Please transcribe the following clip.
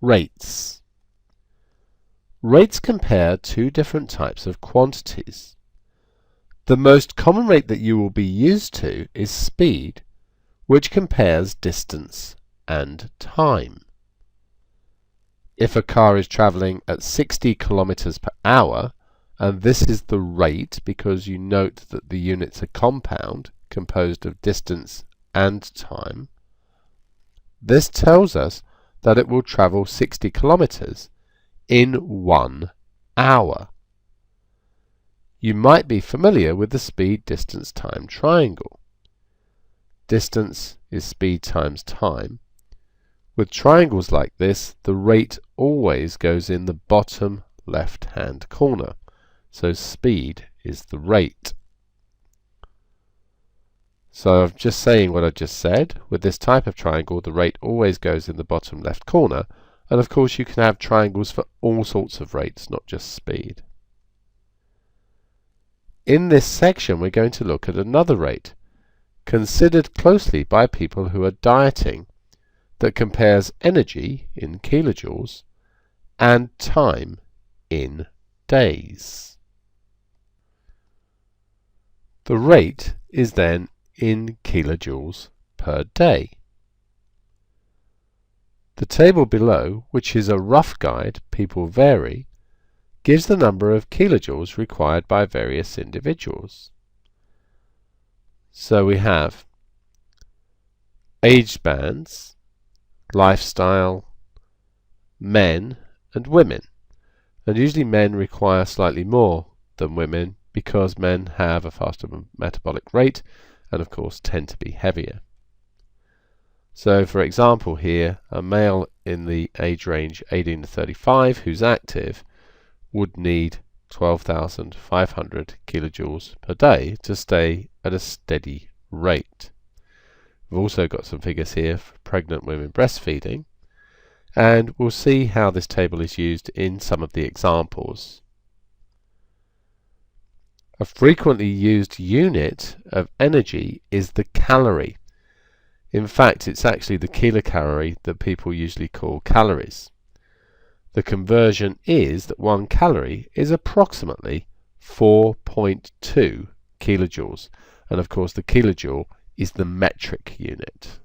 Rates. Rates compare two different types of quantities. The most common rate that you will be used to is speed, which compares distance and time. If a car is travelling at 60 kilometers per hour, and this is the rate because you note that the units are compound, composed of distance and time, this tells us that it will travel 60 kilometers in 1 hour. You might be familiar with the speed, distance, time triangle. Distance is speed times time. With triangles like this, the rate always goes in the bottom left-hand corner. So speed is the rate. So I'm just saying what I just said. With this type of triangle, the rate always goes in the bottom left corner. And of course you can have triangles for all sorts of rates, not just speed. In this section we're going to look at another rate, considered closely by people who are dieting, that compares energy in kilojoules and time in days. The rate is then in kilojoules per day. The table below, which is a rough guide, people vary, gives the number of kilojoules required by various individuals. So we have age bands, lifestyle, men and women. And usually men require slightly more than women because men have a faster metabolic rate and of course tend to be heavier. So for example here, a male in the age range 18 to 35 who's active would need 12,500 kilojoules per day to stay at a steady rate. We've also got some figures here for pregnant women breastfeeding, and we'll see how this table is used in some of the examples. A frequently used unit of energy is the calorie. In fact, it's actually the kilocalorie that people usually call calories. The conversion is that 1 calorie is approximately 4.2 kilojoules, and of course the kilojoule is the metric unit.